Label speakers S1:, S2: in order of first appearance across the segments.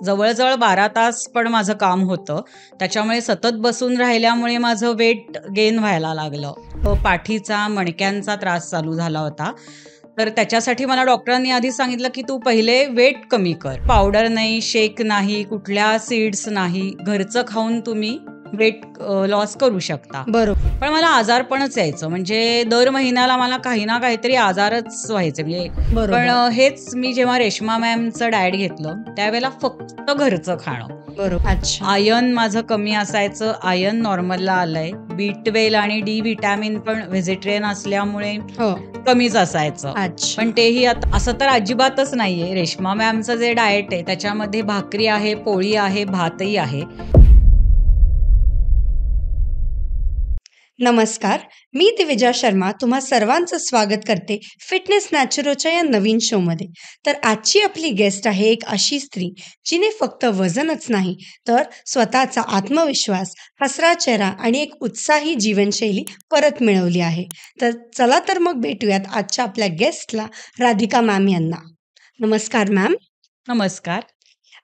S1: जवळ-जवळ 12 तास पण माझं काम होतं. त्याच्यामुळे सतत बसून राहिल्यामुळे माझं वेट गेन व्हायला लागलं. पाठीचा, मणक्यांचा त्रास चालू झाला होता. तर त्याच्यासाठी मला डॉक्टरांनी आधी सांगितलं, की "तू पहिले वेट कमी कर. पावडर नाही, शेक नाही, कुठल्या सीड्स नाही. घरचं खाऊन तुम्ही वेट लॉस करू शकता."
S2: बरोबर.
S1: पण मला आजारपणच यायचं. म्हणजे दर महिन्याला मला काही ना काहीतरी आजारच व्हायचे. म्हणजे पण
S2: बरोबर.
S1: हेच मी जेव्हा रेश्मा मॅमचं डाएट घेतलं, त्यावेळेला फक्त घरचं खाणं.
S2: बरोबर. अच्छा.
S1: आयर्न माझं कमी असायचं. आयर्न नॉर्मलला आलंय. B12 आणि डी व्हिटॅमिन पण व्हेजिटेरियन असल्यामुळे
S2: हो.
S1: कमीच असायचं.
S2: अच्छा.
S1: पण तेही आता असं तर अजिबातच नाहीये. रेश्मा मॅमचं जे डाएट आहे त्याच्यामध्ये भाकरी आहे, पोळी आहे, भातही आहे.
S2: नमस्कार, मी दिविजा शर्मा तुम्हा सर्वांचं स्वागत करते फिटनेस नॅचरोच्या या नवीन शोमध्ये. तर आजची आपली गेस्ट आहे एक अशी स्त्री जिने फक्त वजनच नाही तर स्वतःचा आत्मविश्वास, हसरा चेहरा आणि एक उत्साही जीवनशैली परत मिळवली आहे. तर चला तर मग भेटूयात आजच्या आपल्या गेस्टला, राधिका मॅम यांना. नमस्कार मॅम,
S1: नमस्कार.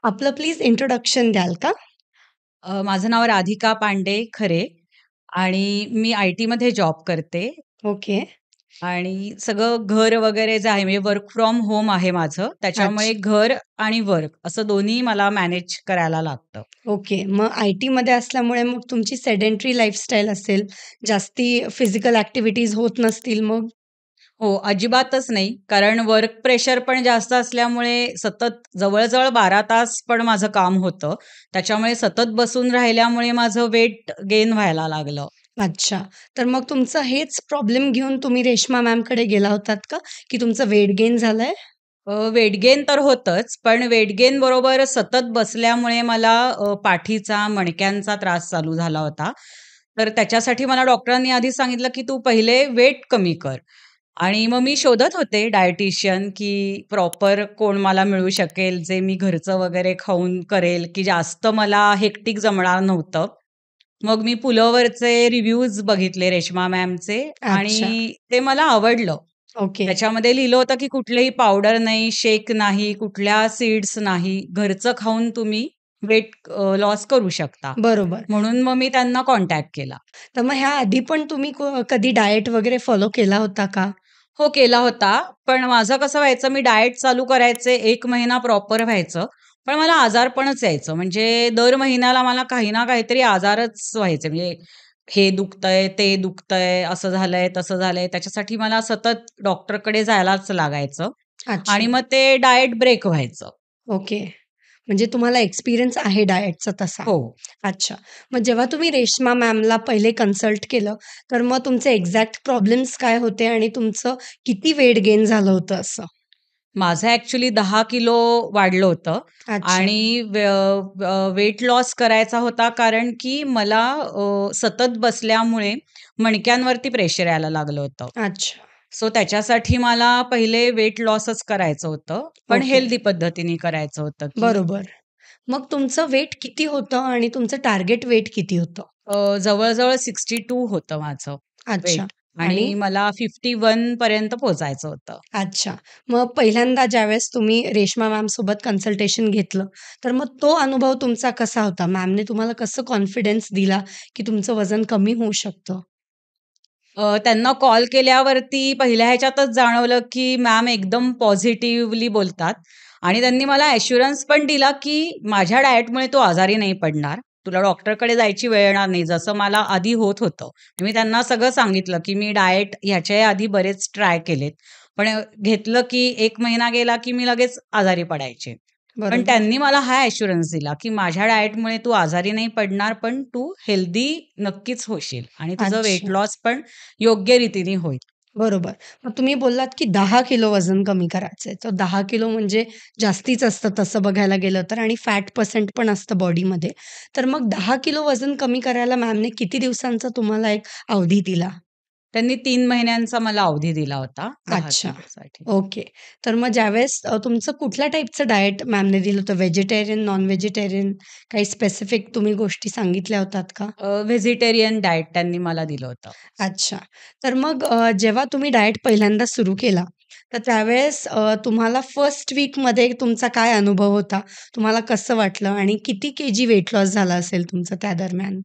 S2: आपलं प्लीज इंट्रोडक्शन द्याल का?
S1: माझं नाव राधिका पांडे खरे आणि मी IT मध्ये जॉब करते
S2: ओके.
S1: आणि सगळं घर वगैरे जे आहे म्हणजे वर्क फ्रॉम होम आहे माझं. त्याच्यामुळे
S2: अच्छा.
S1: घर आणि वर्क असं दोन्ही मला मॅनेज करायला लागतं.
S2: ओके. मग IT मध्ये असल्यामुळे मग तुमची सेडेंटरी लाईफस्टाईल असेल, जास्ती फिजिकल ॲक्टिव्हिटीज होत नसतील मग?
S1: हो, अजिबातच नाही. कारण वर्क प्रेशर पण जास्त असल्यामुळे सतत जवळ-जवळ 12 तास पण माझं काम होतं. त्याच्यामुळे सतत बसून राहिल्यामुळे माझं वेट गेन व्हायला लागलं.
S2: अच्छा. तर मग तुमचं हेच प्रॉब्लेम घेऊन तुम्ही रेश्मा मॅमकडे गेला होतात का? की तुमचं वेट गेन झालंय?
S1: वेट गेन तर होतंच, पण वेट गेन बरोबर सतत बसल्यामुळे मला पाठीचा, मणक्यांचा त्रास चालू झाला होता. तर त्याच्यासाठी मला डॉक्टरांनी आधी सांगितलं, की "तू पहिले वेट कमी कर." आणि मग मी शोधत होते डायटिशियन, की प्रॉपर कोण मला मिळू शकेल, जे मी घरचं वगैरे खाऊन करेल, की जास्त मला हेक्टिक जमणार नव्हतं. मग मी पुलंवरचे रिव्ह्यूज बघितले रेश्मा मॅमचे
S2: अच्छा.
S1: आणि ते मला आवडलं.
S2: ओके.
S1: त्याच्यामध्ये लिहिलं होतं, की कुठलीही पावडर नाही, शेक नाही, कुठल्या सीड्स नाही. घरचं खाऊन तुम्ही वेट लॉस करू शकता.
S2: बरोबर.
S1: म्हणून मग मी त्यांना कॉन्टॅक्ट केला.
S2: तर मग ह्या आधी पण तुम्ही कधी डाएट वगैरे फॉलो केला होता का?
S1: हो, केला होता. पण माझं कसं व्हायचं, मी डाएट चालू करायचे, 1 महिना प्रॉपर व्हायचं. पण मला आजारपणच यायचं. म्हणजे दर महिन्याला मला काही ना काहीतरी आजारच व्हायचे. म्हणजे हे दुखतंय, ते दुखतंय, असं झालंय, तसं झालंय. त्याच्यासाठी मला सतत डॉक्टरकडे जायलाच लागायचं आणि
S2: अच्छा.
S1: मग ते डाएट ब्रेक व्हायचं.
S2: ओके. म्हणजे तुम्हाला एक्सपिरियन्स आहे डाएटचा तसा.
S1: हो.
S2: अच्छा. मग जेव्हा तुम्ही रेश्मा मॅमला पहिले कन्सल्ट केलं, तर मग तुमचे एक्झॅक्ट प्रॉब्लेम्स काय होते आणि तुमचं किती वेट गेन झालं होतं असं?
S1: माझं ॲक्चुअली 10 किलो वाढलं होतं
S2: अच्छा.
S1: आणि वेट लॉस करायचा होता कारण की मला सतत बसल्यामुळे मणक्यांवरती प्रेशर यायला लागलं होतं.
S2: अच्छा.
S1: सो त्याच्यासाठी मला पहिले वेट लॉसच करायचं होतं, पण
S2: ओके.
S1: हेल्दी पद्धतीने करायचं होतं, की
S2: बरोबर. मग तुमचं वेट किती होतं आणि तुमचं टार्गेट वेट किती होतं?
S1: जवळ-जवळ 62 होतं माझं
S2: अच्छा.
S1: वेट आणि
S2: आणि
S1: मला 51 पर्यंत पोहोचायचं होतं.
S2: अच्छा. मग पहिल्यांदा ज्यावेळेस तुम्ही रेश्मा मॅमसोबत कन्सल्टेशन घेतलं, तर मग तो अनुभव तुमचा कसा होता? मॅमने तुम्हाला कसं कॉन्फिडन्स दिला, की तुमचं वजन कमी होऊ शकतं?
S1: त्यांना कॉल केल्यावरती पहिल्या ह्याच्यातच जाणवलं, की मॅम एकदम पॉझिटिव्हली बोलतात आणि त्यांनी मला ॲश्युरन्स पण दिला, की माझ्या डाएटमुळे तू आजारी नाही पडणार. तुला डॉक्टरकडे जायची वेळ येणार नाही, जसं मला आधी होत होतं. मी त्यांना सगळं सांगितलं, की मी डाएट ह्याच्याही आधी बरेच ट्राय केलेत. पण घेतलं, की 1 महिना गेला, की मी लगेच आजारी पडायचे. पण
S2: बरोबर.
S1: त्यांनी मला हा ॲश्युरन्स दिला, की माझ्या डाएटमुळे तू आजारी नाही पडणार, पण तू हेल्दी नक्कीच होशील आणि तुझं वेट
S2: अच्छा.
S1: लॉस पण योग्य रीतीने होईल.
S2: बरोबर. मग तुम्ही बोललात, की 10 किलो वजन कमी करायचंय. तर 10 किलो म्हणजे जास्तीच असतं तसं बघायला गेलं तर आणि फॅट पर्सेंट पण असतं बॉडीमध्ये. तर मग 10 किलो वजन कमी करायला मॅमने किती दिवसांचा तुम्हाला एक अवधी दिला?
S1: त्यांनी 3 महिन्यांचा मला अवधी दिला होता 10
S2: अच्छा.
S1: किलोसाठी.
S2: ओके. तर मग ज्यावेळेस तुमचं कुठल्या टाइपचं डाएट मॅमने दिलं होतं? व्हेजिटेरियन, नॉन व्हेजिटेरियन काही स्पेसिफिक तुम्ही गोष्टी सांगितल्या होतात का?
S1: व्हेजिटेरियन डाएट त्यांनी मला दिलं होतं.
S2: अच्छा. तर मग जेव्हा तुम्ही डाएट पहिल्यांदा सुरू केला, तर त्यावेळेस तुम्हाला फर्स्ट वीकमध्ये तुमचा काय अनुभव होता? तुम्हाला कसं वाटलं आणि किती केजी वेट लॉस झाला असेल तुमचं त्या दरम्यान?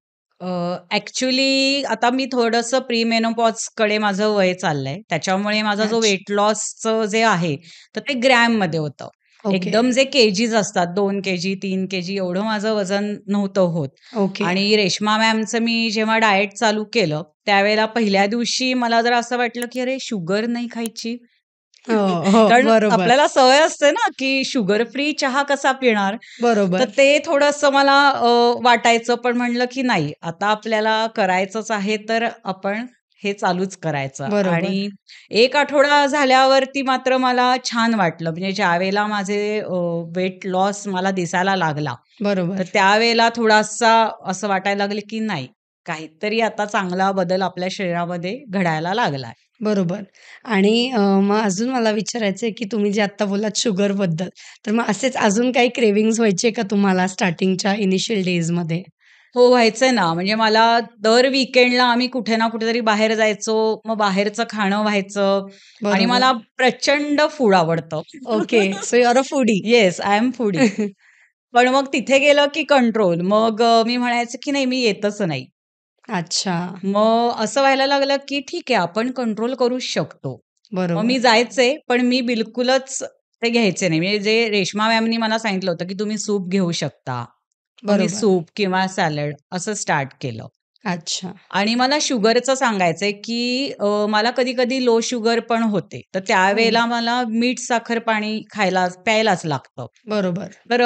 S1: ॲक्चुअली आता मी थोडंसं प्री-मेनोपॉजकडे माझं वय चाललंय. त्याच्यामुळे माझा जो
S2: अच्छा.
S1: वेट लॉसचं जे आहे, तर ते ग्रॅममध्ये होतं.
S2: ओके,
S1: एकदम जे केजीज असतात 2 केजी, 3 केजी एवढं माझं वजन नव्हतं होत.
S2: ओके.
S1: आणि रेश्मा मॅमचं मी जेव्हा डाएट चालू केलं, त्यावेळेला पहिल्या दिवशी मला जरा असं वाटलं, की अरे शुगर नाही खायची.
S2: हो, हो.
S1: कारण
S2: बरोबर,
S1: आपल्याला सवय असते ना, की शुगर फ्री चहा कसा पिणार? तर
S2: बरोबर,
S1: ते थोडंसं मला वाटायचं. पण म्हणलं, की नाही आता आपल्याला करायचंच आहे, तर आपण हे चालूच करायचं.
S2: बरोबर,
S1: आणि 1 आठवडा झाल्यावरती मात्र मला छान वाटलं. म्हणजे ज्यावेळेला माझे वेट लॉस मला दिसायला लागला, तर
S2: बरोबर.
S1: त्यावेळेला थोडासा असं वाटायला लागलं, की नाही काहीतरी आता चांगला बदल आपल्या शरीरामध्ये घडायला लागलाय.
S2: बरोबर. आणि मग अजून मला विचारायचं आहे, की तुम्ही जे आत्ता बोललात शुगरबद्दल, तर मग असेच अजून काही क्रेव्हिंग्ज व्हायचे का तुम्हाला स्टार्टिंगच्या इनिशियल डेजमध्ये?
S1: हो, व्हायचंय ना. म्हणजे मला दर वीकेंडला आम्ही कुठे ना कुठेतरी बाहेर जायचो. मग बाहेरचं खाणं व्हायचं आणि
S2: बरोबर.
S1: मला प्रचंड फूड आवडतं.
S2: Okay. So you are a foodie.
S1: Yes, I am foodie. पण मग तिथे गेलं की कंट्रोल. मग मी म्हणायचे की नाही मी येतच नाही.
S2: अच्छा.
S1: मग असं व्हायला लागलं की ठीक आहे आपण कंट्रोल करू शकतो. मग मी
S2: बरोबर,
S1: जायचे, पण मी बिलकुलच ते घ्यायचे नाही. म्हणजे जे रेश्मा मॅमनी मला सांगितलं होतं की तुम्ही सूप घेऊ शकता. मग मी
S2: बरोबर.
S1: सूप किंवा सॅलड असं स्टार्ट केलं.
S2: अच्छा.
S1: आणि मला शुगरचं सांगायचंय, की मला कधी-कधी लो शुगर पण होते. तर
S2: हो.
S1: त्यावेळेला मला मीठ, साखर, पाणी प्यायलाच लागतं.
S2: बरोबर.
S1: तर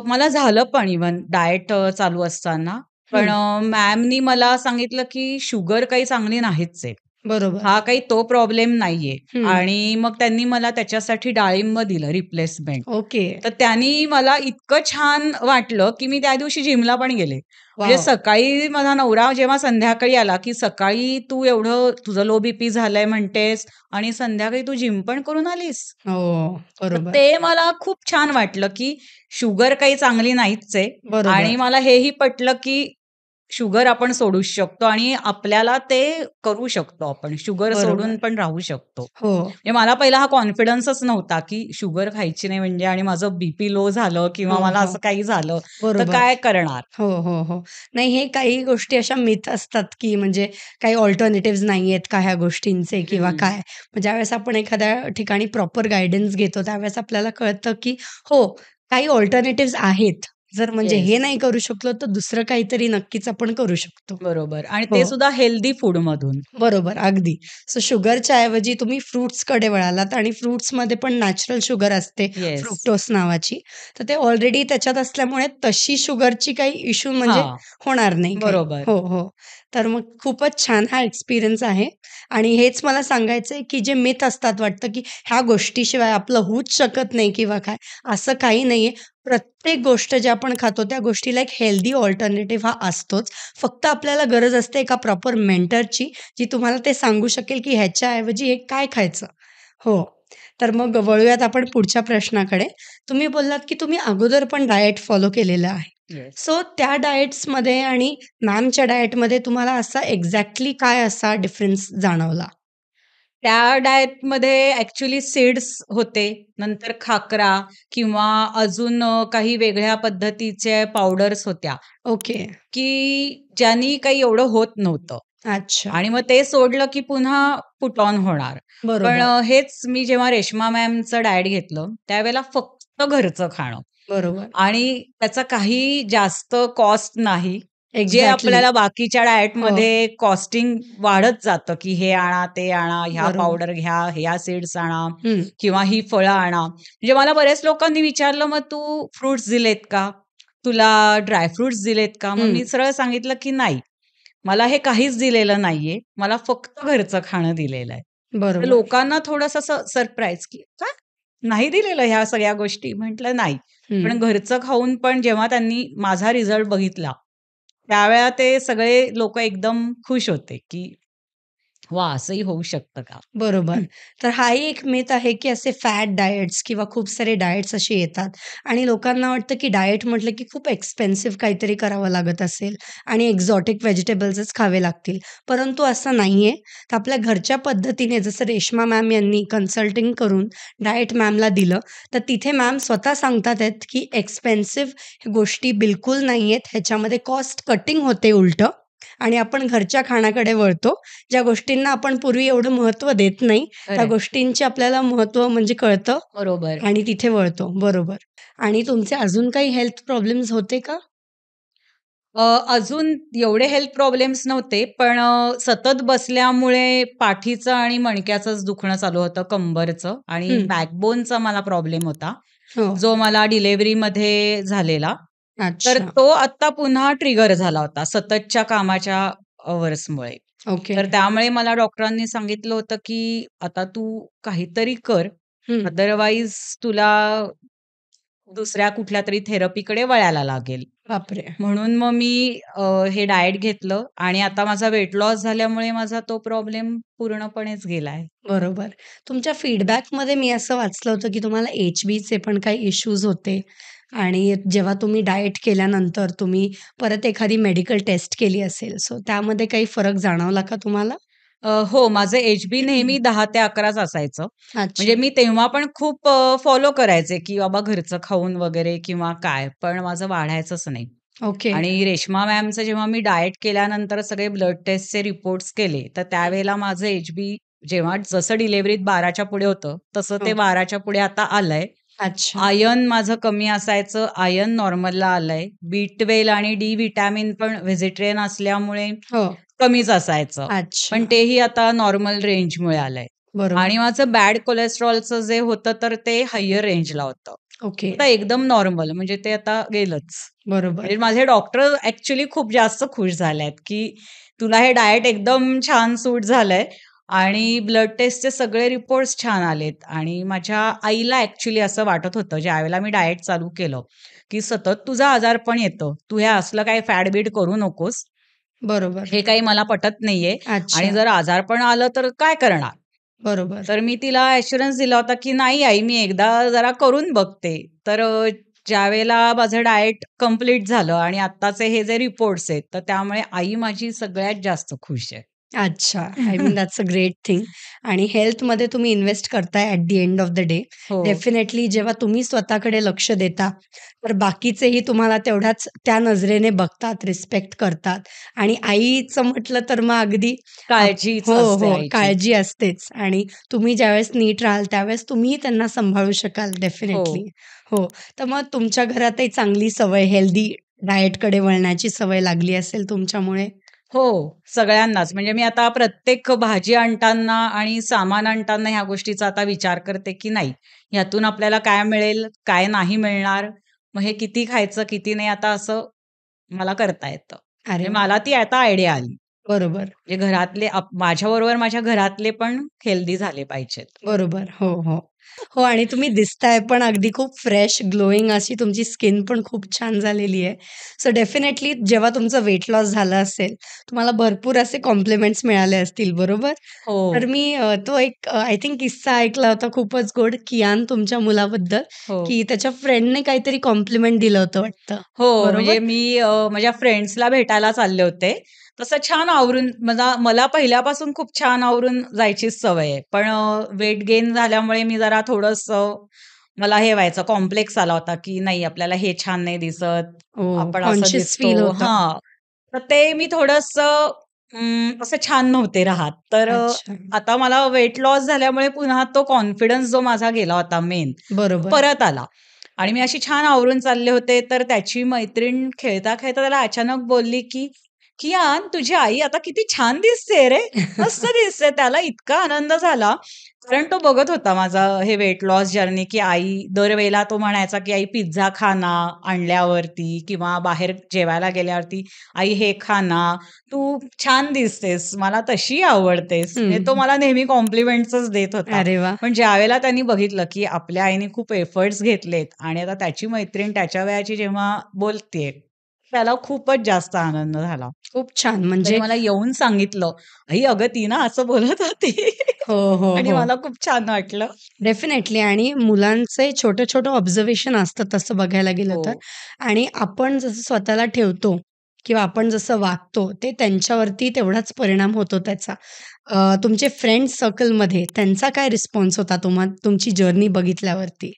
S1: मला झालं पण इव्हन डाएट चालू असताना. पण
S2: हं.
S1: मॅमनी मला सांगितलं, की शुगर काही चांगली नाहीच आहे.
S2: बरोबर.
S1: हा काही तो प्रॉब्लेम नाहीये.
S2: हं.
S1: आणि मग त्यांनी मला त्याच्यासाठी डाळिंब दिलं रिप्लेसमेंट.
S2: ओके.
S1: तर त्यांनी मला इतकं छान वाटलं, की मी त्या दिवशी जिमला पण गेले. म्हणजे
S2: वॉव!
S1: सकाळी माझा नवरा जेव्हा संध्याकाळी आला, की "सकाळी तू एवढं तुझं लो बीपी झालंय म्हणतेस आणि संध्याकाळी तू जिम पण करून आलीस?"
S2: हो.
S1: तर
S2: बरोबर.
S1: ते मला खूप छान वाटलं, की शुगर काही चांगली नाहीच आहे. आणि
S2: बरोबर.
S1: मला हेही पटलं, की शुगर आपण सोडूच शकतो आणि आपल्याला ते करू शकतो आपण. शुगर सोडून
S2: बरोबर.
S1: पण राहू शकतो.
S2: हो.
S1: म्हणजे मला पहिला हा कॉन्फिडन्सच नव्हता, की शुगर खायची नाही म्हणजे आणि माझं बीपी लो झालं किंवा
S2: हो,
S1: मला
S2: हो.
S1: असं काही झालं, तर
S2: बरोबर.
S1: काय करणार?
S2: हो, हो, हो. नाही हे काही गोष्टी अशा मिथ असतात, की म्हणजे काही अल्टरनेटिव्हज नाहीयेत का ह्या गोष्टींचे किंवा
S1: हं.
S2: काय. मग ज्यावेळेस आपण एखाद्या ठिकाणी प्रॉपर गाईडन्स घेतो, त्यावेळेस आपल्याला कळतं, की हो, काही अल्टरनेटिव्हज आहेत. जर म्हणजे हे
S1: येस.
S2: नाही करू शकलो, तर दुसरं काहीतरी नक्कीच आपण करू शकतो.
S1: बरोबर आणि
S2: हो.
S1: ते सुद्धा हेल्दी फूडमधून.
S2: बरोबर, अगदी. सो शुगरच्या ऐवजी तुम्ही फ्रुट्सकडे वळालात आणि फ्रुट्समध्ये पण नॅचरल शुगर असते,
S1: येस.
S2: फ्रुक्टोज नावाची. तर ते ऑलरेडी त्याच्यात असल्यामुळे तशी शुगरची काही इश्यू म्हणजे
S1: हां.
S2: होणार नाही काही.
S1: बरोबर.
S2: हो, हो. तर मग खूपच छान हा एक्सपिरियन्स आहे आणि हेच मला सांगायचं आहे, की जे मिथ असतात वाटतं, की ह्या गोष्टीशिवाय आपलं होऊच शकत नाही किंवा काय, असं काही नाहीये. प्रत्येक गोष्ट जे आपण खातो त्या गोष्टीला एक हेल्दी अल्टरनेटिव्ह हा असतोच. फक्त आपल्याला गरज असते एका प्रॉपर मेंटरची, जी तुम्हाला ते सांगू शकेल, की ह्याच्याऐवजी हे काय खायचं? हो. तर मग वळूयात आपण पुढच्या प्रश्नाकडे. तुम्ही बोललात, की तुम्ही अगोदर पण डाएट फॉलो केलेलं आहे.
S1: येस.
S2: सो त्या डाएट्समध्ये आणि मॅमच्या डाएटमध्ये तुम्हाला असा एक्झॅक्टली काय असा डिफरन्स जाणवला?
S1: त्या डाएटमध्ये ॲक्चुअली सीड्स होते. नंतर खाकरा किंवा अजून काही वेगळ्या पद्धतीच्या पावडर्स होत्या,
S2: ओके.
S1: की ज्यांनी काही एवढं होत नव्हतं.
S2: अच्छा.
S1: आणि मग ते सोडलं की पुन्हा पुट ऑन होणार. पण
S2: बरोबर,
S1: हेच मी जेव्हा रेश्मा मॅमचं डाएट घेतलं, त्यावेळेला फक्त घरचं खाणं
S2: बरोबर.
S1: आणि त्याचा काही जास्त कॉस्ट नाही. जे
S2: एक्झॅक्टली.
S1: आपल्याला बाकीच्या
S2: हो.
S1: डाएटमध्ये कॉस्टिंग वाढत जातं, की हे आणा, ते आणा, ह्या
S2: बरोबर.
S1: पावडर घ्या, ह्या सीड्स आणा
S2: हं.
S1: किंवा ही फळं आणा. म्हणजे मला बऱ्याच लोकांनी विचारलं, "मग तू फ्रुट्स दिलेत का? तुला ड्राय फ्रुट्स दिलेत का?" मग
S2: हं.
S1: मी सरळ सांगितलं, की "नाही." मला हे काहीच दिलेलं नाहीये. मला फक्त घरचं खाणं दिलेलं आहे. तर
S2: बरोबर.
S1: लोकांना थोडंसं असं सरप्राईज, की "का? नाही दिलेलं ह्या सगळ्या गोष्टी?" म्हटलं, "नाही." पण
S2: हं.
S1: घरचं खाऊन पण जेव्हा त्यांनी माझा रिझल्ट बघितला, त्यावेळेला ते सगळे लोकं एकदम खुश होते, की वाह! असंही होऊ शकतं का?
S2: बरोबर.
S1: हं.
S2: तर हाही एक मिथ आहे, की असे फॅट डाएट्स किंवा खूप सारे डाएट्स असे येतात आणि लोकांना वाटतं, की डाएट म्हटलं, की खूप एक्सपेन्सिव्ह काहीतरी करावं लागत असेल आणि एक्झॉटिक व्हेजिटेबल्सच खावे लागतील. परंतु असं नाहीये. तर आपल्या घरच्या पद्धतीने जसं रेश्मा मॅम यांनी कन्सल्टिंग करून डाएट मॅमला दिलं, तर तिथे मॅम स्वतः सांगतात आहेत, की एक्सपेन्सिव्ह गोष्टी बिलकुल नाहीयेत. ह्याच्यामध्ये कॉस्ट कटिंग होते उलटं आणि आपण घरच्या खाण्याकडे वळतो. ज्या गोष्टींना आपण पूर्वी एवढं महत्त्व देत नाही, त्या
S1: खरंय.
S2: गोष्टींची आपल्याला महत्त्व म्हणजे कळतं
S1: बरोबर.
S2: आणि तिथे वळतो. बरोबर. आणि तुमचे अजून काही हेल्थ प्रॉब्लेम्स होते का?
S1: अजून एवढे हेल्थ प्रॉब्लेम्स नव्हते, पण सतत बसल्यामुळे पाठीचं आणि मणक्याचंच दुखणं चालू होतं, कंबरचं आणि
S2: हं.
S1: बॅकबोनचा मला प्रॉब्लेम होता,
S2: हो.
S1: जो मला डिलिव्हरीमध्ये झालेला. तर
S2: अच्छा.
S1: तो आत्ता पुन्हा ट्रिगर झाला होता सततच्या कामाच्या अवर्समुळे.
S2: ओके.
S1: तर त्यामुळे मला डॉक्टरांनी सांगितलं होतं, की आता तू काहीतरी कर,
S2: हं.
S1: अदरवाईज तुला दुसऱ्या कुठल्यातरी थेरपीकडे वळायला लागेल.
S2: बापरे!
S1: म्हणून मग मी हे डाएट घेतलं आणि आता माझा वेट लॉस झाल्यामुळे माझा तो प्रॉब्लेम पूर्णपणेच गेलाय.
S2: बरोबर. तुमच्या फीडबॅकमध्ये मी असं वाचलं होतं, की तुम्हाला एच-बीचे पण काही इश्यूज होते आणि जेव्हा तुम्ही डाएट केल्यानंतर तुम्ही परत एखादी मेडिकल टेस्ट केली असेल. सो त्यामध्ये काही फरक जाणवला का तुम्हाला?
S1: हो, माझं एच-बी नेहमी 10 ते 11च असायचं. म्हणजे
S2: अच्छा.
S1: मी तेव्हा पण खूप फॉलो करायचे, की बाबा घरचं खाऊन वगैरे किंवा काय, पण माझं वाढायचंच नाही.
S2: ओके.
S1: आणि रेश्मा मॅमचं जेव्हा मी डाएट केल्यानंतर सगळे ब्लड टेस्टचे रिपोर्ट्स केले, तर त्यावेळेला माझं एच-बी जेव्हा जसं डिलिव्हरीत 12च्या पुढे होतं, तसं ते
S2: हो.
S1: 12च्या पुढे आता आलंय.
S2: अच्छा.
S1: आयर्न माझं कमी असायचं, आयर्न नॉर्मलला आलंय. बी12 आणि डी व्हिटॅमिन पण व्हेजिटेरियन असल्यामुळे
S2: हो.
S1: कमीच असायचं.
S2: अच्छा.
S1: पण तेही आता नॉर्मल रेंजमुळे आलंय.
S2: बरोबर.
S1: आणि माझं बॅड कोलेस्टेरॉलचं जे होतं, तर ते हायर रेंजला होतं.
S2: ओके.
S1: आता एकदम नॉर्मल म्हणजे ते आता गेलंच. म्हणजे
S2: बरोबर.
S1: माझे डॉक्टर ॲक्चुअली खूप जास्त खुश झालेत, की तुला हे डाएट एकदम छान सूट झालंय आणि ब्लड टेस्टचे सगळे रिपोर्ट्स छान आलेत आणि माझ्या आईला ॲक्चुअली असं वाटत होतं, ज्यावेळेला मी डाएट चालू केलं, की सतत तुझं आजारपण येतं. तू हे असलं काही फॅड-बीड करू नकोस.
S2: बरोबर.
S1: हे काही मला पटत नाहीये आणि
S2: अच्छा.
S1: जर आजारपण आलं तर काय करणार?
S2: बरोबर.
S1: तर मी तिला ॲश्युरन्स दिला होता, की "नाही आई, मी एकदा जरा करून बघते." तर ज्यावेळेला माझं डाएट कंप्लीट झालं आणि आत्ताचे हे जे रिपोर्ट्स आहेत, तर त्यामुळे आई माझी सगळ्यात जास्त खुश आहे.
S2: अच्छा. I mean that's a great thing आणि हेल्थमध्ये तुम्ही इन्व्हेस्ट करताय at the end of the day.
S1: हो.
S2: डेफिनेटली जेव्हा तुम्ही स्वतःकडे लक्ष देता, तर बाकीचेही तुम्हाला तेवढ्याच त्या नजरेने बघतात, रिस्पेक्ट करतात आणि आईचं म्हटलं तर मग अगदी आप
S1: काळजीच
S2: हो,
S1: असते
S2: हो.
S1: आईची.
S2: काळजी असतेच आणि तुम्ही ज्यावेळेस नीट राहाल, त्यावेळेस तुम्हीही त्यांना सांभाळू शकाल
S1: हो.
S2: डेफिनेटली. हो. तर मग तुमच्या घरातही चांगली सवय हेल्दी डाएटकडे वळण्याची सवय लागली असेल तुमच्यामुळे?
S1: हो, सगळ्यांनाच. म्हणजे मी आता प्रत्येक भाजी आणताना आणि सामान आणताना ह्या गोष्टीचा आता विचार करते, की नाही, ह्यातून आपल्याला काय मिळेल, काय नाही मिळणार, मग हे किती खायचं, किती नाही, आता असं मला करता येतं.
S2: अरे
S1: म्हणजे
S2: वाह!
S1: मला ती आता आयडिया आली.
S2: बरोबर.
S1: म्हणजे घरातले माझ्याबरोबर माझ्या घरातले पण हेल्दी झाले पाहिजेत.
S2: बरोबर. हो, हो. हो आणि तुम्ही दिसताय पण अगदी खूप फ्रेश, ग्लोइंग अशी तुमची स्किन पण खूप छान झालेली आहे. सो डेफिनेटली जेव्हा तुमचं वेट लॉस झालं असेल, तुम्हाला भरपूर असे कॉम्प्लिमेंट्स मिळाले असतील, बरोबर?
S1: हो,
S2: तर मी तो एक आय थिंक किस्सा ऐकला होता खूपच गोड, कियान तुमच्या मुलाबद्दल,
S1: हो.
S2: की त्याच्या फ्रेंडने काहीतरी कॉम्प्लिमेंट दिलं होतं वाटतं.
S1: हो,
S2: बरोबर?
S1: म्हणजे मी माझ्या फ्रेंड्सला भेटायला चालले होते. तसं छान आवरून मला पहिल्यापासून खूप छान आवरून जायचीच सवय आहे. पण वेट गेन झाल्यामुळे मी जरा थोडंसं मला हे व्हायचं कॉम्प्लेक्स आला होता, की नाही आपल्याला हे छान नाही दिसत,
S2: हो,
S1: आपण असं
S2: कॉन्शियस
S1: दिसतो
S2: फील होतं.
S1: हां. तर ते मी थोडंसं असं छान नव्हते राहत. तर
S2: अच्छा.
S1: आता मला वेट लॉस झाल्यामुळे पुन्हा तो कॉन्फिडन्स जो माझा गेला होता मेन, तो
S2: बरोबर.
S1: परत आला. आणि मी अशी छान आवरून चालले होते, तर त्याची मैत्रीण खेळता-खेळता त्याला अचानक बोलली, की "कियान, तुझी आई आता किती छान दिसते रे, मस्त दिसते." त्याला इतका आनंद झाला, कारण तो बघत होता माझा हे वेट लॉस जर्नी, की आई दरवेळेला तो म्हणायचा, की "आई पिझ्झा खा ना आणल्यावरती किंवा बाहेर जेवायला गेल्यावरती, आई हे खा ना, तू छान दिसतेस, मला तशी आवडतेस." म्हणजे तो
S2: हं.
S1: मला नेहमी कॉम्प्लिमेंट्सच देत होता.
S2: अरे वाह!
S1: पण ज्यावेळेला त्यांनी बघितलं, की आपल्या आईने खूप एफर्ट्स घेतलेत आणि आता त्याची मैत्रीण त्याच्या वयाची जेव्हा बोलतेय, त्याला खूपच जास्त आनंद झाला.
S2: खूप छान.
S1: त्याने
S2: म्हणजे
S1: मला येऊन सांगितलं, "आई अगं ती ना असं बोलत होती."
S2: हो, हो,
S1: आणि
S2: हो.
S1: मला खूप छान वाटलं.
S2: डेफिनेटली आणि मुलांचे छोटं-छोटं ऑब्झर्वेशन असतं तसं बघायला गेलं
S1: हो.
S2: तर आणि आपण जसं स्वतःला ठेवतो किंवा आपण जसं वागतो ते त्यांच्यावरती तेवढाच परिणाम होतो त्याचा. तुमचे फ्रेंड्स सर्कलमध्ये त्यांचा काय रिस्पॉन्स होता तुमची जर्नी बघितल्यावरती?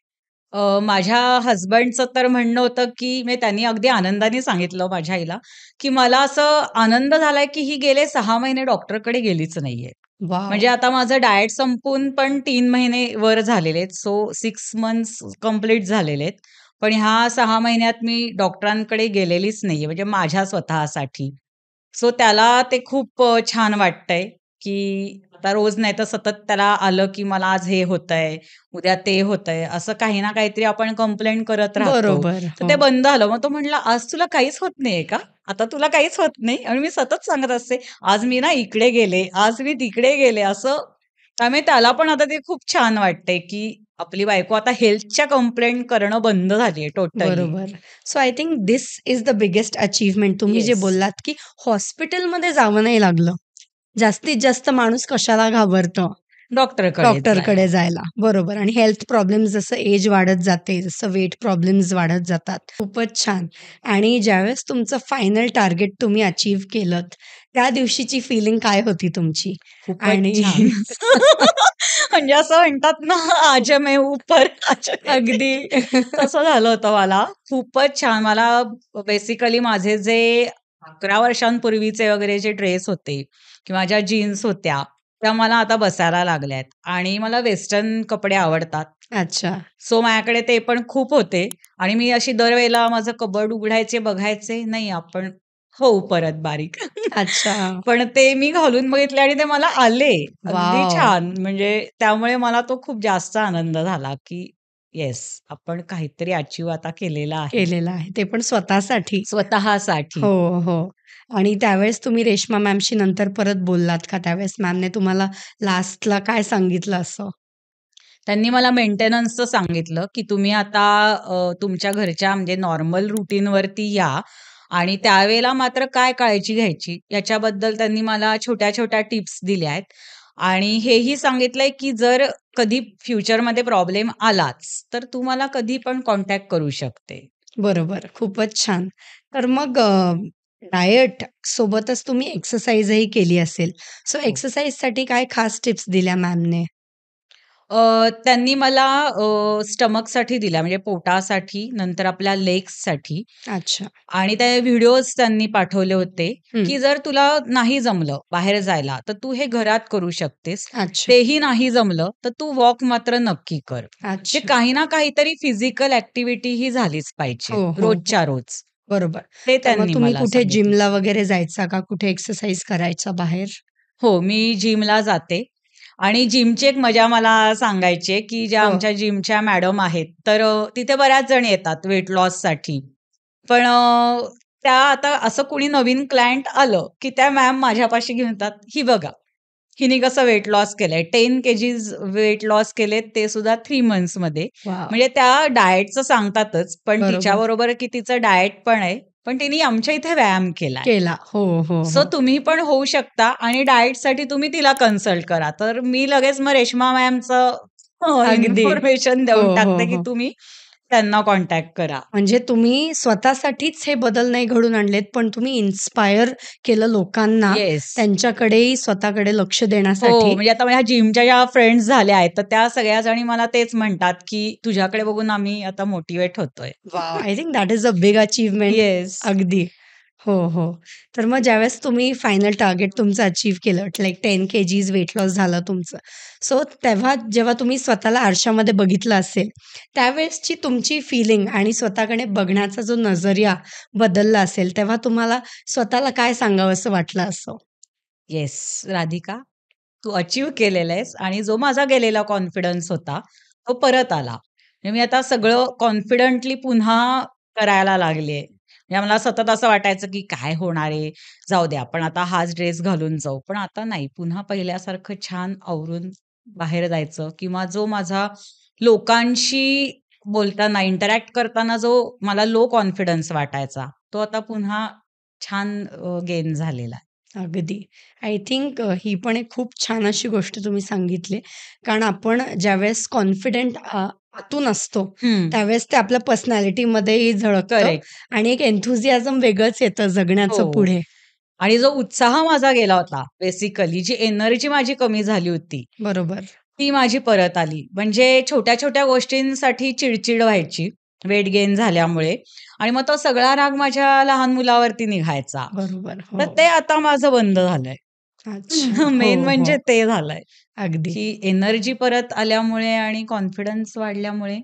S1: माझ्या हसबंडचं तर म्हणणं होतं, की म्हणजे त्यांनी अगदी आनंदाने सांगितलं माझ्या आईला, की मला असं आनंद झालाय, की ही गेले 6 महिने डॉक्टरकडे गेलीच नाहीये.
S2: वॉव!
S1: म्हणजे आता माझं डाएट संपून पण 3 महिने वर झालेले आहेत. सो 6 मंथ्स कंप्लीट झालेले आहेत. पण ह्या 6 महिन्यात मी डॉक्टरांकडे गेलेलीच नाहीये, म्हणजे माझ्या स्वतःसाठी. सो त्याला ते खूप छान वाटतंय, की आता रोज नाही तर सतत त्याला आलं, की मला आज हे होतंय, उद्या ते होतंय. असं काही ना काहीतरी आपण कंप्लेंट करत राहतो.
S2: बरोबर.
S1: तर
S2: हो.
S1: ते बंद झालं. मग तो म्हटला, "आज तुला काहीच होत नाहीये का? आता तुला काहीच होत नाही?" आणि मी सतत सांगत असते, "आज मी ना इकडे गेले, आज मी तिकडे गेले." असं त्यामुळे त्याला पण आता ते खूप छान वाटतंय, की आपली बायको आता हेल्थच्या कंप्लेंट करणं बंद झालीये टोटली.
S2: बरोबर. So I think this is the biggest achievement तुम्ही जे
S1: येस.
S2: बोललात, की हॉस्पिटलमध्ये जावं नाही लागलं. जास्तीत जास्त माणूस कशाला घाबरतं?
S1: डॉक्टरकडेच
S2: डॉक्टरकडे
S1: जायला.
S2: जायला. बरोबर आणि हेल्थ प्रॉब्लेम्स जसं एज वाढत जाते, जसं वेट प्रॉब्लेम्स वाढत जातात. खूपच छान. आणि ज्यावेळेस तुमचं फायनल टार्गेट तुम्ही अचीव्ह केलत, त्या दिवशीची फीलिंग काय होती तुमची?
S1: खूपच
S2: आणि
S1: छान. म्हणजे असं म्हणतात ना, "आज मैं ऊपर, आज मैं
S2: अगदी
S1: तसं झालं होतं मला. खूपच छान. मला बेसिकली माझे जे 11 वर्षांपूर्वीचे वगैरे जे ड्रेस होते किंवा ज्या जीन्स होत्या, त्या मला आता बसायला लागल्यात आणि मला वेस्टर्न कपडे आवडतात.
S2: अच्छा,
S1: सो माझ्याकडे ते पण खूप होते आणि मी अशी दरवेळेला माझं कबर्ड उघडायचे, बघायचे, नाही आपण होऊ परत बारीक.
S2: अच्छा.
S1: पण ते मी घालून बघितले आणि ते मला आले. अगदी
S2: वॉव!
S1: छान. म्हणजे त्यामुळे मला तो खूप जास्त आनंद झाला, की येस, आपण काहीतरी अचीव्ह आता केलेलं आहे.
S2: केलेलं आहे. ते पण स्वतःसाठी.
S1: स्वतःसाठी.
S2: हो, हो. आणि त्यावेळेस तुम्ही रेश्मा मॅमशी नंतर परत बोललात का? त्यावेळेस मॅमने तुम्हाला लास्टला काय सांगितलं असं?
S1: त्यांनी मला मेंटेनन्सचं सांगितलं, की तुम्ही आता तुमच्या घरच्या म्हणजे नॉर्मल रुटीनवरती या आणि त्यावेळेला मात्र काय काळजी घ्यायची याच्याबद्दल त्यांनी मला छोट्या-छोट्या टिप्स दिल्या आहेत. आणि हेही सांगितलंय, की जर कधी फ्युचरमध्ये प्रॉब्लेम आलाच, तर तू मला कधी पण कॉन्टॅक्ट करू शकते.
S2: बरोबर. खूपच छान. तर मग डायट सोबतच तुम्ही एक्सरसाइजही केली असेल. सो
S1: हो.
S2: एक्सरसाइजसाठी काय खास टिप्स दिल्या मॅमने?
S1: त्यांनी मला स्टमकसाठी दिल्या म्हणजे पोटासाठी, नंतर आपल्या लेग्ससाठी
S2: अच्छा.
S1: आणि ते व्हिडिओज त्यांनी पाठवले होते,
S2: हं.
S1: की जर तुला नाही जमलं बाहेर जायला, तर तू हे घरात करू शकतेस.
S2: अच्छा,
S1: तेही नाही जमलं, तर तू वॉक मात्र नक्की कर. म्हणजे
S2: अच्छा.
S1: काही ना काहीतरी फिजिकल ॲक्टिव्हिटी ही झालीच पाहिजे,
S2: हो, हो, हो.
S1: रोजच्या रोज.
S2: बरोबर.
S1: ते
S2: तर मग
S1: त्यांनी
S2: तुम्ही
S1: मला
S2: कुठे
S1: सांगितलं.
S2: जिमला वगैरे जायचा का? कुठे एक्सरसाइज करायचा बाहेर?
S1: हो, मी जिमला जाते आणि जिमची एक मजा मला सांगायची आहे, की ज्या
S2: हो.
S1: आमच्या जिमच्या मॅडम आहेत, तर तिथे बऱ्याच जण येतात वेट लॉससाठी. पण त्या आता असं कोणी नवीन क्लायंट आलं, की त्या मॅम माझ्यापाशी घेऊन येतात, "ही बघा, हिने कसं वेट लॉस केलंय. 10 केजीज वेट लॉस केलेत, ते सुद्धा 3 मंथ्समध्ये."
S2: वॉव!
S1: म्हणजे त्या डाएटचं सांगतातच, पण
S2: बरोबर.
S1: तिच्याबरोबर की तिचं डाएट पण आहे, पण तिने आमच्या इथे व्यायाम केलाय.
S2: केला. हो, हो,
S1: सो
S2: हो.
S1: तुम्ही पण होऊ शकता आणि डाएटसाठी तुम्ही तिला कन्सल्ट करा. तर मी लगेच मग रेश्मा मॅमचं
S2: अगदी.
S1: इन्फॉर्मेशन
S2: हो,
S1: देऊन
S2: हो,
S1: टाकते, की
S2: हो.
S1: तुम्ही त्यांना कॉन्टॅक्ट करा.
S2: म्हणजे तुम्ही स्वतःसाठीच हे बदल नाही घडवून आणलेत, पण तुम्ही इन्स्पायर केलं लोकांना
S1: येस.
S2: त्यांच्याकडेही स्वतःकडे लक्ष
S1: हो,
S2: देण्यासाठी.
S1: म्हणजे आता माझ्या जिमच्या ज्या फ्रेंड्स झाल्या आहेत, तर त्या सगळ्या जणी मला तेच म्हणतात, की तुझ्याकडे बघून आम्ही आता मोटिव्हेट होतोय.
S2: Wow! I think that is a big achievement.
S1: Yes.
S2: अगदी. हो, हो. तर मग ज्यावेळेस तुम्ही फायनल टार्गेट तुमचं अचीव्ह केलं, लाइक 10 केजीज वेट लॉस झालं तुमचं. सो तेव्हा जेव्हा तुम्ही स्वतःला आरशामध्ये बघितलं असेल, त्यावेळेसची तुमची फीलिंग आणि स्वतःकडे बघण्याचा जो नजरिया बदलला असेल, तेव्हा तुम्हाला स्वतःला काय सांगावसं वाटलं असं?
S1: येस, राधिका, तू अचीव्ह केलेलं आहेस आणि जो माझा गेलेला कॉन्फिडन्स होता, तो परत आला. म्हणजे मी आता सगळं कॉन्फिडंटली पुन्हा करायला लागले. म्हणजे मला सतत असं वाटायचं, की काय होणार आहे? जाऊ दे, आपण आता हाच ड्रेस घालून जाऊ. पण आता नाही, पुन्हा पहिल्यासारखं छान आवरून बाहेर जायचं किंवा जो माझा लोकांशी बोलताना, इंटरॅक्ट करताना जो मला लो कॉन्फिडन्स वाटायचा, तो आता पुन्हा छान गेन झालेला आहे.
S2: अगदी. आय थिंक ही पण एक खूप छान अशी गोष्ट तुम्ही सांगितली. कारण आपण ज्यावेळेस कॉन्फिडंट आतून असतो,
S1: हं.
S2: त्यावेळेस ते आपल्या पर्सनॅलिटीमध्येही झळकतं
S1: करेक्ट.
S2: आणि एक एन्थुसियाझम वेगळंच येतं जगण्याचं
S1: हो.
S2: पुढे.
S1: आणि जो उत्साह माझा गेला होता बेसिकली, जी एनर्जी माझी कमी झाली होती,
S2: बरोबर.
S1: ती माझी परत आली. म्हणजे छोट्या-छोट्या गोष्टींसाठी चिड व्हायची, वेट गेन झाल्यामुळे आणि मग तो सगळा राग माझ्या लहान मुलावरती निघायचा.
S2: बरोबर.
S1: तर
S2: हो.
S1: ते आता माझं बंद झालंय.
S2: अच्छा. हो,
S1: मेन
S2: हो.
S1: म्हणजे ते झालंय,
S2: अगदी.
S1: की एनर्जी परत आल्यामुळे आणि कॉन्फिडन्स वाढल्यामुळे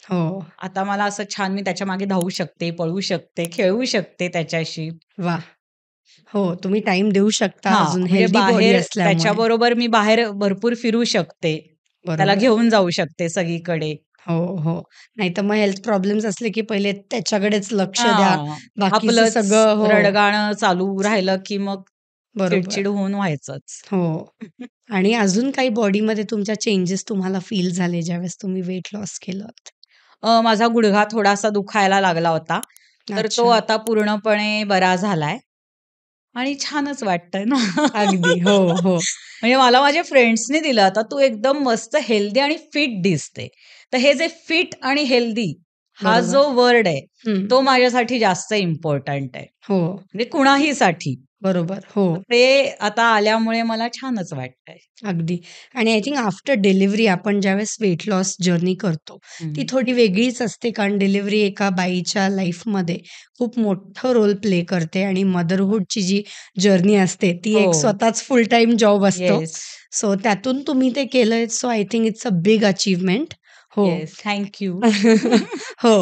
S2: हो.
S1: आता मला असं छान मी त्याच्यामागे धावू शकते, पळू शकते, खेळू शकते त्याच्याशी.
S2: वाह! हो, तुम्ही टाईम देऊ शकता
S1: हां,
S2: अजून
S1: म्हणजे
S2: हेल्दी बॉडी
S1: बाहेर
S2: असल्यामुळे.
S1: त्याच्याबरोबर मी बाहेर भरपूर फिरू शकते. त्याला
S2: बरोबर.
S1: घेऊन जाऊ शकते सगळीकडे.
S2: हो, हो. नाहीतर मग हेल्थ प्रॉब्लेम्स असले की पहिले त्याच्याकडेच लक्ष द्या.
S1: हां,
S2: बाकीचं
S1: आपलंच
S2: सगळं हो,
S1: रडगाणं चालू राहिलं, की मग
S2: बरोबर.
S1: चिडचिड होऊन व्हायचंच.
S2: हो. आणि अजून काही बॉडीमध्ये तुमच्या चेंजेस तुम्हाला फील झाले ज्यावेळेस तुम्ही वेट लॉस केलत?
S1: माझा गुडघा थोडासा दुखायला लागला होता. तर तो
S2: अच्छा.
S1: आता पूर्णपणे बरा झालाय आणि छानच वाटतंय ना.
S2: अगदी. हो, हो.
S1: म्हणजे मला माझ्या फ्रेंड्सनी दिलं, "आता तू एकदम मस्त हेल्दी आणि फिट दिसते." तर हे जे फिट आणि हेल्दी हा
S2: बरोबर.
S1: जो वर्ड आहे,
S2: हं.
S1: तो माझ्यासाठी जास्त इम्पोर्टंट आहे.
S2: हो.
S1: म्हणजे कुणाहीसाठी.
S2: बरोबर. हो.
S1: ते आता आल्यामुळे मला छानच वाटतंय.
S2: अगदी. आणि आय थिंक आफ्टर डिलिव्हरी आपण ज्यावेळेस वेट लॉस जर्नी करतो, ती
S1: हं.
S2: थोडी वेगळीच असते. कारण डिलिव्हरी एका बाईच्या लाईफमध्ये खूप मोठं रोल प्ले करते आणि मदरहूडची जी जर्नी असते, ती
S1: हो.
S2: एक स्वतःच फुल टाईम जॉब असतो.
S1: येस.
S2: सो त्यातून तुम्ही ते केलंय, so I think it's a big achievement. हो.
S1: येस. Thank you.
S2: हो.